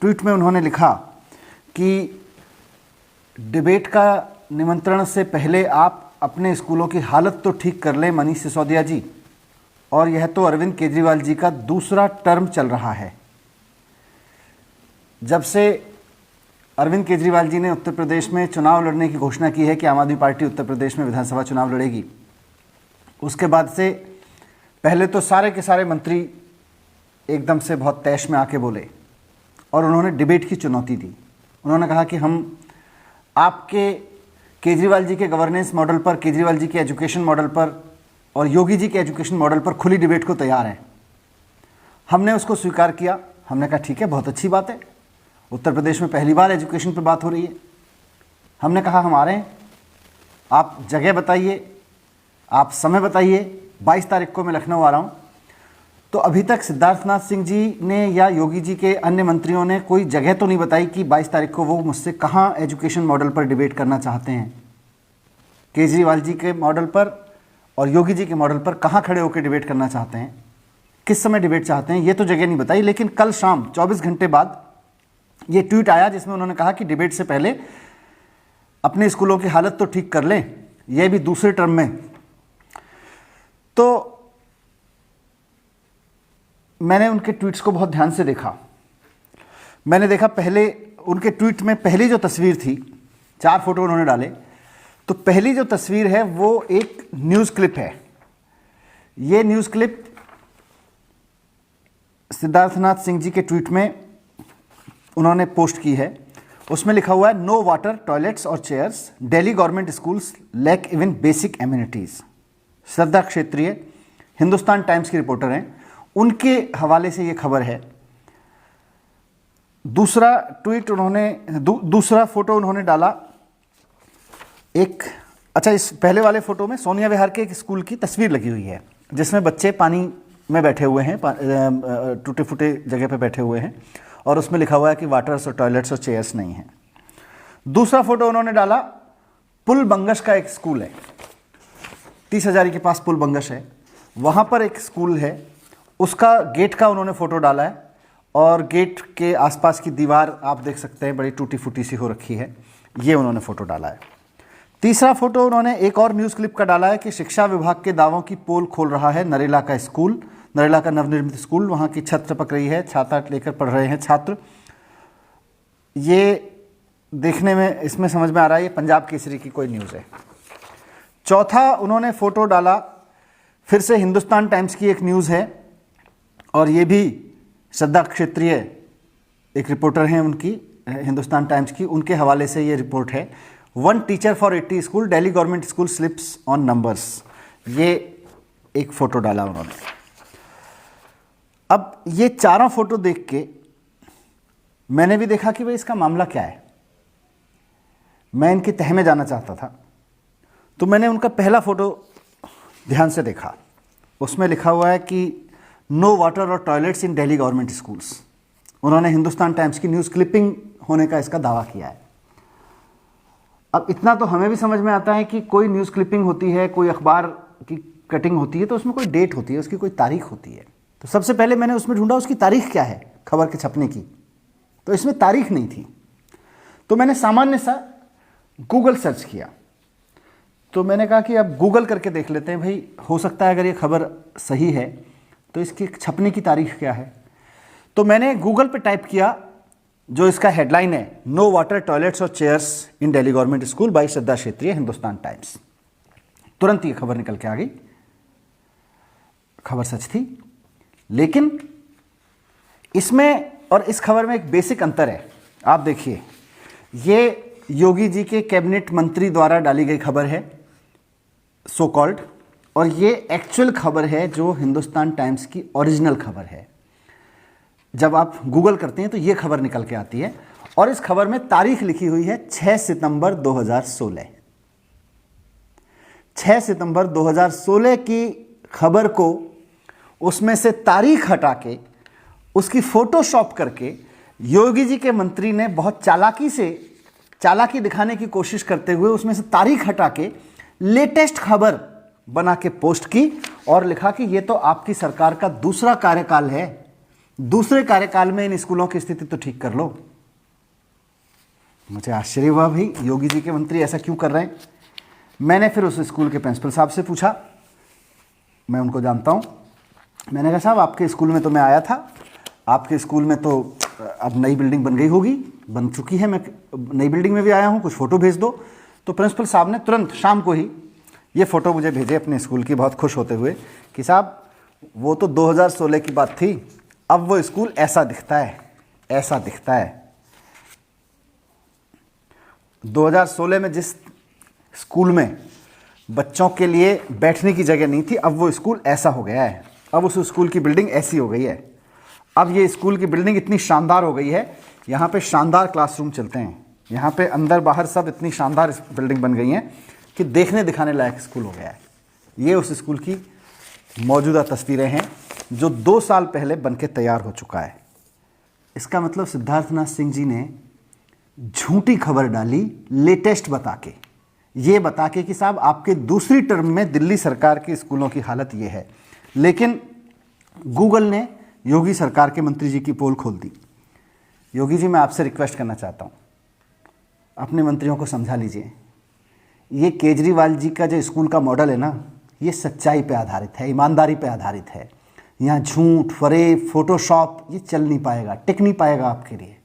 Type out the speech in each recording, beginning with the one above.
Tweet में उन्होंने लिखा कि डिबेट का निमंत्रण से पहले आप अपने स्कूलों की हालत तो ठीक कर लें मनीष सिसोदिया जी, और यह तो अरविंद केजरीवाल जी का दूसरा टर्म चल रहा है। जब से अरविंद केजरीवाल जी ने उत्तर प्रदेश में चुनाव लड़ने की घोषणा की है कि आम आदमी पार्टी उत्तर प्रदेश में विधानसभा चुनाव लड़ेगी, उसके बाद से पहले तो सारे के सारे मंत्री एकदम से बहुत तैश में आके बोले और उन्होंने डिबेट की चुनौती दी। उन्होंने कहा कि हम आपके केजरीवाल जी के गवर्नेंस मॉडल पर, केजरीवाल जी के एजुकेशन मॉडल पर और योगी जी के एजुकेशन मॉडल पर खुली डिबेट को तैयार हैं। हमने उसको स्वीकार किया। हमने कहा ठीक है, बहुत अच्छी बात है, उत्तर प्रदेश में पहली बार एजुकेशन पर बात हो रही है। हमने कहा हम आ रहे हैं, आप जगह बताइए, आप समय बताइए। 22 तारीख को मैं लखनऊ आ रहा हूँ। तो अभी तक सिद्धार्थनाथ सिंह जी ने या योगी जी के अन्य मंत्रियों ने कोई जगह तो नहीं बताई कि 22 तारीख को वो मुझसे कहाँ एजुकेशन मॉडल पर डिबेट करना चाहते हैं। केजरीवाल जी के मॉडल पर और योगी जी के मॉडल पर कहाँ खड़े होकर डिबेट करना चाहते हैं, किस समय डिबेट चाहते हैं, ये तो जगह नहीं बताई। लेकिन कल शाम 24 घंटे बाद ये ट्वीट आया जिसमें उन्होंने कहा कि डिबेट से पहले अपने स्कूलों की हालत तो ठीक कर लें, यह भी दूसरे टर्म में। तो मैंने उनके ट्वीट्स को बहुत ध्यान से देखा। मैंने देखा पहले उनके ट्वीट में पहली जो तस्वीर थी, 4 फोटो उन्होंने डाले, तो पहली जो तस्वीर है वो एक न्यूज़ क्लिप है। ये न्यूज़ क्लिप सिद्धार्थनाथ सिंह जी के ट्वीट में उन्होंने पोस्ट की है। उसमें लिखा हुआ है, नो वाटर, टॉयलेट्स और chairs, Delhi government schools lack even basic amenities. Shraddha Kshetriya Hindustan times की रिपोर्टर हैं, उनके हवाले से ये खबर है। दूसरा ट्वीट उन्होंने दूसरा फोटो उन्होंने डाला एक, अच्छा, इस पहले वाले फोटो में सोनिया विहार के एक स्कूल की तस्वीर लगी हुई है जिसमें बच्चे पानी में बैठे हुए हैं, टूटे फूटे जगह पे बैठे हुए हैं, और उसमें लिखा हुआ है कि वाटर्स और टॉयलेट्स और चेयर्स नहीं हैं। दूसरा फोटो उन्होंने डाला, पुल बंगश का एक स्कूल है, 30 हजारी के पास पुल बंगश है, वहाँ पर एक स्कूल है, उसका गेट का उन्होंने फ़ोटो डाला है और गेट के आसपास की दीवार आप देख सकते हैं बड़ी टूटी फूटी सी हो रखी है, ये उन्होंने फ़ोटो डाला है। तीसरा फ़ोटो उन्होंने एक और न्यूज़ क्लिप का डाला है कि शिक्षा विभाग के दावों की पोल खोल रहा है नरेला का स्कूल, नरेला का नवनिर्मित स्कूल, वहाँ की छत टपक रही है, छाता लेकर पढ़ रहे हैं छात्र। ये देखने में इसमें समझ में आ रहा है ये पंजाब केसरी की कोई न्यूज़ है। चौथा उन्होंने फ़ोटो डाला, फिर से हिंदुस्तान टाइम्स की एक न्यूज़ है और ये भी श्रद्धा क्षेत्रीय एक रिपोर्टर हैं उनकी, हिंदुस्तान टाइम्स की, उनके हवाले से ये रिपोर्ट है। 1 teacher for 80 school, Delhi government school slips on numbers, ये एक फ़ोटो डाला उन्होंने। अब ये चारों फ़ोटो देख के मैंने भी देखा कि भाई इसका मामला क्या है, मैं इनकी तह में जाना चाहता था। तो मैंने उनका पहला फ़ोटो ध्यान से देखा, उसमें लिखा हुआ है कि नो वाटर और टॉयलेट्स इन दिल्ली गवर्नमेंट स्कूल्स। उन्होंने हिंदुस्तान टाइम्स की न्यूज़ क्लिपिंग होने का इसका दावा किया है। अब इतना तो हमें भी समझ में आता है कि कोई न्यूज़ क्लिपिंग होती है, कोई अखबार की कटिंग होती है तो उसमें कोई डेट होती है, उसकी कोई तारीख होती है। तो सबसे पहले मैंने उसमें ढूंढा उसकी तारीख क्या है खबर के छपने की, तो इसमें तारीख नहीं थी। तो मैंने सामान्य सा गूगल सर्च किया, तो मैंने कहा कि अब गूगल करके देख लेते हैं भाई, हो सकता है अगर ये खबर सही है तो इसकी छपने की तारीख क्या है। तो मैंने गूगल पे टाइप किया, जो इसका हेडलाइन है, नो वाटर, टॉयलेट्स और chairs in Delhi government school by Shraddha Kshetriya, Hindustan times. तुरंत ये खबर निकल के आ गई, खबर सच थी। लेकिन इसमें और इस खबर में एक बेसिक अंतर है। आप देखिए, ये योगी जी के कैबिनेट मंत्री द्वारा डाली गई खबर है सो कॉल्ड, और ये एक्चुअल खबर है जो हिंदुस्तान टाइम्स की ओरिजिनल खबर है। जब आप गूगल करते हैं तो ये खबर निकल के आती है और इस खबर में तारीख लिखी हुई है 6 सितंबर 2016। 6 सितंबर 2016 की खबर को उसमें से तारीख हटा के उसकी फोटोशॉप करके योगी जी के मंत्री ने बहुत चालाकी दिखाने की कोशिश करते हुए उसमें से तारीख हटा के लेटेस्ट खबर बना के पोस्ट की और लिखा कि ये तो आपकी सरकार का दूसरा कार्यकाल है, दूसरे कार्यकाल में इन स्कूलों की स्थिति तो ठीक कर लो। मुझे आश्चर्य हुआ, भाई योगी जी के मंत्री ऐसा क्यों कर रहे हैं। मैंने फिर उस स्कूल के प्रिंसिपल साहब से पूछा, मैं उनको जानता हूँ। मैंने कहा साहब आपके स्कूल में तो मैं आया था, आपके स्कूल में तो अब नई बिल्डिंग बन गई होगी, बन चुकी है, मैं नई बिल्डिंग में भी आया हूँ, कुछ फ़ोटो भेज दो। तो प्रिंसिपल साहब ने तुरंत शाम को ही ये फ़ोटो मुझे भेजे अपने स्कूल की, बहुत खुश होते हुए कि साहब वो तो 2016 की बात थी, अब वो स्कूल ऐसा दिखता है, ऐसा दिखता है। 2016 में जिस स्कूल में बच्चों के लिए बैठने की जगह नहीं थी, अब वो स्कूल ऐसा हो गया है, अब उस स्कूल की बिल्डिंग ऐसी हो गई है। अब ये स्कूल की बिल्डिंग इतनी शानदार हो गई है, यहाँ पे शानदार क्लासरूम चलते हैं, यहाँ पे अंदर बाहर सब इतनी शानदार बिल्डिंग बन गई हैं कि देखने दिखाने लायक स्कूल हो गया है। ये उस स्कूल की मौजूदा तस्वीरें हैं जो 2 साल पहले बनके तैयार हो चुका है। इसका मतलब सिद्धार्थनाथ सिंह जी ने झूठी खबर डाली लेटेस्ट बता के, ये बता के कि साहब आपके दूसरी टर्म में दिल्ली सरकार के स्कूलों की हालत ये है। लेकिन गूगल ने योगी सरकार के मंत्री जी की पोल खोल दी। योगी जी, मैं आपसे रिक्वेस्ट करना चाहता हूँ, अपने मंत्रियों को समझा लीजिए, ये केजरीवाल जी का जो स्कूल का मॉडल है ना, ये सच्चाई पे आधारित है, ईमानदारी पे आधारित है। यहाँ झूठ, फरेब, फोटोशॉप ये चल नहीं पाएगा, टिक नहीं पाएगा आपके लिए।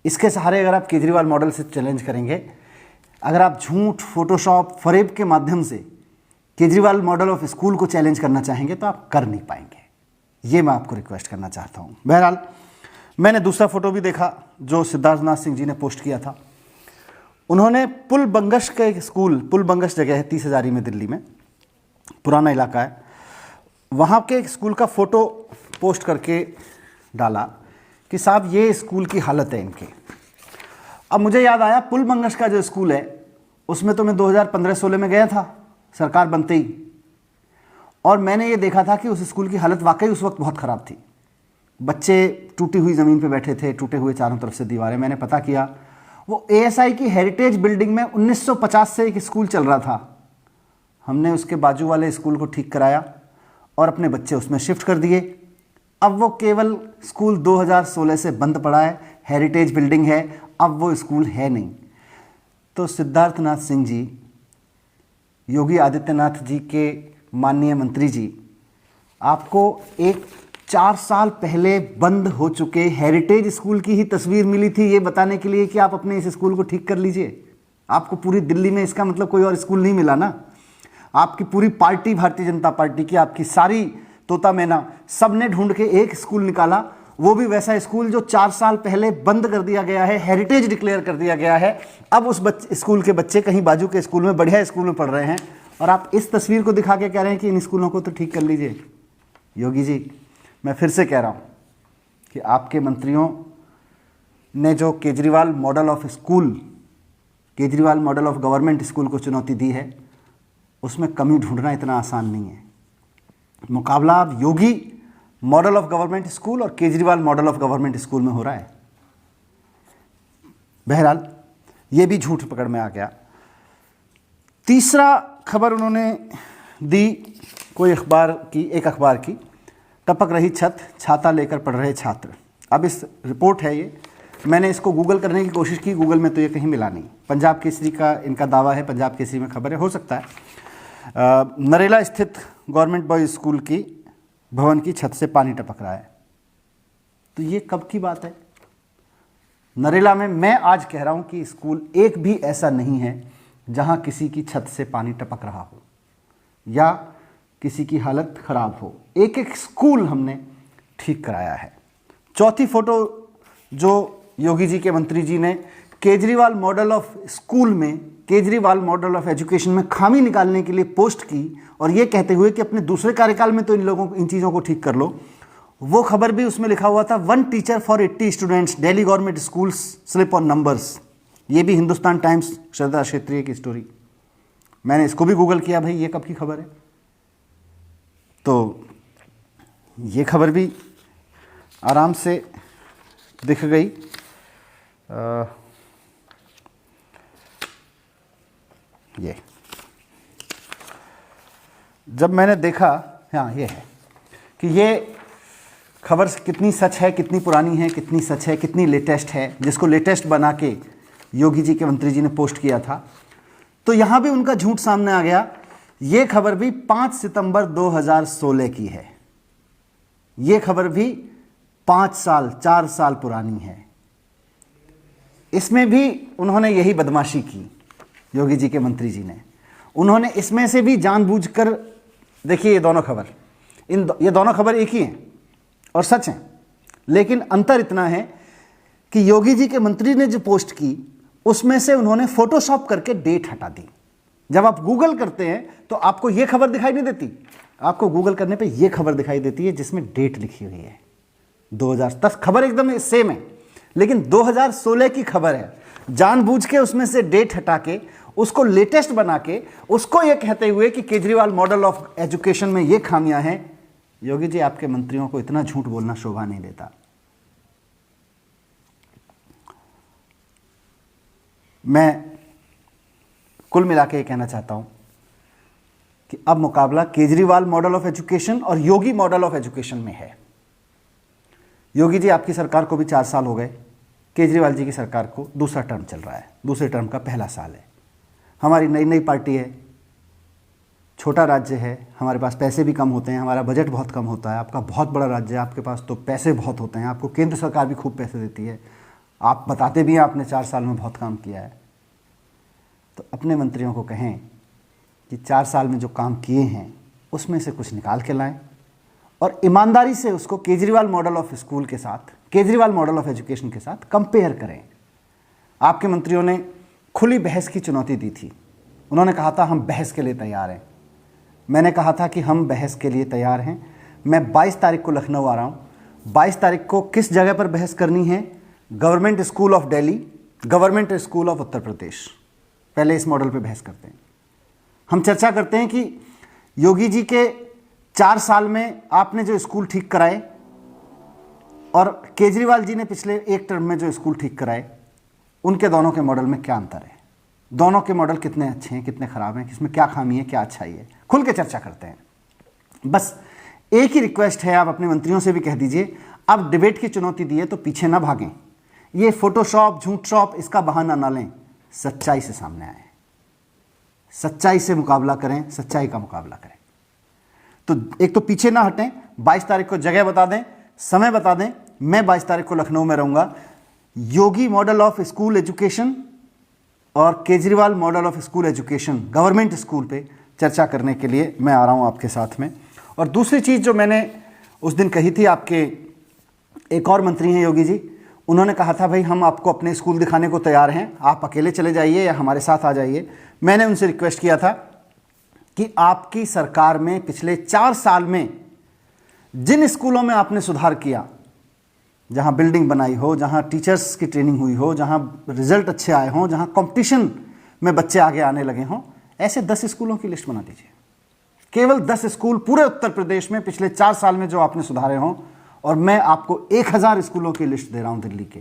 इसके सहारे अगर आप केजरीवाल मॉडल से चैलेंज करेंगे, अगर आप झूठ, फोटोशॉप, फरेब के माध्यम से केजरीवाल मॉडल ऑफ स्कूल को चैलेंज करना चाहेंगे तो आप कर नहीं पाएंगे। ये मैं आपको रिक्वेस्ट करना चाहता हूँ। बहरहाल मैंने दूसरा फोटो भी देखा जो सिद्धार्थनाथ सिंह जी ने पोस्ट किया था। उन्होंने पुल बंगश का एक स्कूल, पुल बंगश जगह है 30 हज़ारी में, दिल्ली में, पुराना इलाका है, वहाँ के एक स्कूल का फ़ोटो पोस्ट करके डाला कि साहब ये स्कूल की हालत है इनके। अब मुझे याद आया, पुल बंगश का जो स्कूल है उसमें तो मैं 2015-16 में गया था सरकार बनते ही, और मैंने ये देखा था कि उस स्कूल की हालत वाकई उस वक्त बहुत ख़राब थी। बच्चे टूटी हुई ज़मीन पे बैठे थे, टूटे हुए चारों तरफ से दीवारें। मैंने पता किया, वो एएसआई की हेरिटेज बिल्डिंग में 1950 से एक स्कूल चल रहा था। हमने उसके बाजू वाले स्कूल को ठीक कराया और अपने बच्चे उसमें शिफ्ट कर दिए। अब वो केवल स्कूल 2016 से बंद पड़ा है, हेरिटेज बिल्डिंग है, अब वो स्कूल है नहीं। तो सिद्धार्थनाथ सिंह जी, योगी आदित्यनाथ जी के माननीय मंत्री जी, आपको एक 4 साल पहले बंद हो चुके हेरिटेज स्कूल की ही तस्वीर मिली थी ये बताने के लिए कि आप अपने इस स्कूल को ठीक कर लीजिए। आपको पूरी दिल्ली में इसका मतलब कोई और स्कूल नहीं मिला ना। आपकी पूरी पार्टी, भारतीय जनता पार्टी की, आपकी सारी तोता मैना, सब ने ढूंढ के एक स्कूल निकाला, वो भी वैसा स्कूल जो 4 साल पहले बंद कर दिया गया है, हेरिटेज डिक्लेयर कर दिया गया है। अब उस स्कूल के बच्चे कहीं बाजू के स्कूल में, बढ़िया स्कूल में पढ़ रहे हैं, और आप इस तस्वीर को दिखा के कह रहे हैं कि इन स्कूलों को तो ठीक कर लीजिए। योगी जी, मैं फिर से कह रहा हूँ कि आपके मंत्रियों ने जो Kejriwal model of school, Kejriwal model of government school को चुनौती दी है, उसमें कमी ढूंढना इतना आसान नहीं है। मुकाबला अब योगी मॉडल ऑफ गवर्नमेंट स्कूल और Kejriwal model of government school में हो रहा है। बहरहाल ये भी झूठ पकड़ में आ गया। तीसरा खबर उन्होंने दी कोई अखबार की, एक अखबार की, टपक रही छत, छाता लेकर पढ़ रहे छात्र। अब इस रिपोर्ट है ये, मैंने इसको गूगल करने की कोशिश की, गूगल में तो ये कहीं मिला नहीं। पंजाब केसरी का इनका दावा है, पंजाब केसरी में खबर है, हो सकता है। नरेला स्थित गवर्नमेंट बॉयज स्कूल की भवन की छत से पानी टपक रहा है। तो ये कब की बात है? नरेला में मैं आज कह रहा हूं कि स्कूल एक भी ऐसा नहीं है जहां किसी की छत से पानी टपक रहा हो या किसी की हालत खराब हो। एक एक स्कूल हमने ठीक कराया है। चौथी फोटो जो योगी जी के मंत्री जी ने केजरीवाल मॉडल ऑफ स्कूल में, केजरीवाल मॉडल ऑफ एजुकेशन में खामी निकालने के लिए पोस्ट की, और ये कहते हुए कि अपने दूसरे कार्यकाल में तो इन चीज़ों को ठीक कर लो, वो खबर भी उसमें लिखा हुआ था, 1 teacher for 80 students, Delhi government schools slip on numbers. ये भी हिंदुस्तान टाइम्स श्रद्धा क्षेत्रीय की स्टोरी। मैंने इसको भी गूगल किया, भाई ये कब की खबर है, तो ये खबर भी आराम से दिख गई। ये जब मैंने देखा, हाँ ये है कि ये खबर कितनी सच है, कितनी पुरानी है, कितनी सच है, कितनी लेटेस्ट है, जिसको लेटेस्ट बना के योगी जी के मंत्री जी ने पोस्ट किया था, तो यहाँ भी उनका झूठ सामने आ गया। ये खबर भी 5 सितंबर 2016 की है। ये खबर भी 4 साल पुरानी है। इसमें भी उन्होंने यही बदमाशी की, योगी जी के मंत्री जी ने। उन्होंने इसमें से भी जानबूझकर, देखिए ये दोनों खबर, ये दोनों खबर एक ही हैं और सच हैं, लेकिन अंतर इतना है कि योगी जी के मंत्री ने जो पोस्ट की उसमें से उन्होंने फोटोशॉप करके डेट हटा दी। जब आप गूगल करते हैं तो आपको यह खबर दिखाई नहीं देती, आपको गूगल करने पे यह खबर दिखाई देती है जिसमें डेट लिखी हुई है 2010। खबर एकदम सेम है, लेकिन 2016 की खबर है। जानबूझ के उसमें से डेट हटा के उसको लेटेस्ट बना के उसको यह कहते हुए कि केजरीवाल मॉडल ऑफ एजुकेशन में यह खामियां हैं। योगी जी, आपके मंत्रियों को इतना झूठ बोलना शोभा नहीं देता। मैं कुल मिला के ये कहना चाहता हूं कि अब मुकाबला केजरीवाल मॉडल ऑफ एजुकेशन और योगी मॉडल ऑफ एजुकेशन में है। योगी जी, आपकी सरकार को भी 4 साल हो गए, केजरीवाल जी की सरकार को दूसरा टर्म चल रहा है, दूसरे टर्म का पहला साल है। हमारी नई पार्टी है, छोटा राज्य है, हमारे पास पैसे भी कम होते हैं, हमारा बजट बहुत कम होता है। आपका बहुत बड़ा राज्य है, आपके पास तो पैसे बहुत होते हैं, आपको केंद्र सरकार भी खूब पैसे देती है, आप बताते भी हैं आपने 4 साल में बहुत काम किया है। तो अपने मंत्रियों को कहें कि 4 साल में जो काम किए हैं उसमें से कुछ निकाल के लाएं और ईमानदारी से उसको केजरीवाल मॉडल ऑफ स्कूल के साथ, केजरीवाल मॉडल ऑफ एजुकेशन के साथ कंपेयर करें। आपके मंत्रियों ने खुली बहस की चुनौती दी थी। उन्होंने कहा था हम बहस के लिए तैयार हैं। मैंने कहा था कि हम बहस के लिए तैयार हैं। मैं 22 तारीख को लखनऊ आ रहा हूँ। 22 तारीख को किस जगह पर बहस करनी है? Government school of Delhi, government school of Uttar Pradesh. पहले इस मॉडल पे बहस करते हैं। हम चर्चा करते हैं कि योगी जी के 4 साल में आपने जो स्कूल ठीक कराए और केजरीवाल जी ने पिछले 1 टर्म में जो स्कूल ठीक कराए, उनके दोनों के मॉडल में क्या अंतर है, दोनों के मॉडल कितने अच्छे हैं, कितने खराब हैं, किसमें क्या खामी है, क्या अच्छाई है, खुल के चर्चा करते हैं। बस एक ही रिक्वेस्ट है, आप अपने मंत्रियों से भी कह दीजिए, अब डिबेट की चुनौती दी है तो पीछे ना भागें। ये फोटोशॉप, झूठ शॉप, इसका बहाना ना लें, सच्चाई से सामने आए, सच्चाई से मुकाबला करें, सच्चाई का मुकाबला करें। तो एक तो पीछे ना हटें, 22 तारीख को जगह बता दें, समय बता दें। मैं 22 तारीख को लखनऊ में रहूंगा। योगी मॉडल ऑफ स्कूल एजुकेशन और Kejriwal model of school education government school पे चर्चा करने के लिए मैं आ रहा हूं आपके साथ में। और दूसरी चीज़ जो मैंने उस दिन कही थी, आपके एक और मंत्री हैं योगी जी, उन्होंने कहा था भाई हम आपको अपने स्कूल दिखाने को तैयार हैं, आप अकेले चले जाइए या हमारे साथ आ जाइए। मैंने उनसे रिक्वेस्ट किया था कि आपकी सरकार में पिछले 4 साल में जिन स्कूलों में आपने सुधार किया, जहां बिल्डिंग बनाई हो, जहां टीचर्स की ट्रेनिंग हुई हो, जहां रिजल्ट अच्छे आए हों, जहां कंपटीशन में बच्चे आगे आने लगे हों, ऐसे 10 स्कूलों की लिस्ट बना दीजिए। केवल 10 स्कूल पूरे उत्तर प्रदेश में पिछले 4 साल में जो आपने सुधारे हों। और मैं आपको 1000 स्कूलों की लिस्ट दे रहा हूं दिल्ली के।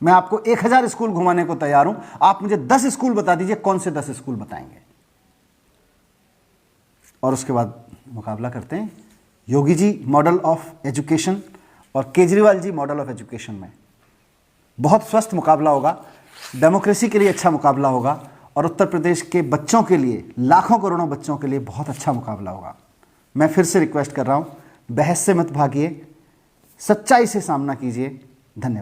मैं आपको 1000 स्कूल घुमाने को तैयार हूं। आप मुझे 10 स्कूल बता दीजिए, कौन से 10 स्कूल बताएंगे, और उसके बाद मुकाबला करते हैं Yogi ji model of education और Kejriwal ji model of education में। बहुत स्वस्थ मुकाबला होगा, डेमोक्रेसी के लिए अच्छा मुकाबला होगा और उत्तर प्रदेश के बच्चों के लिए, लाखों करोड़ों बच्चों के लिए बहुत अच्छा मुकाबला होगा। मैं फिर से रिक्वेस्ट कर रहा हूं, बहस से मत भागिए, सच्चाई से सामना कीजिए। धन्यवाद।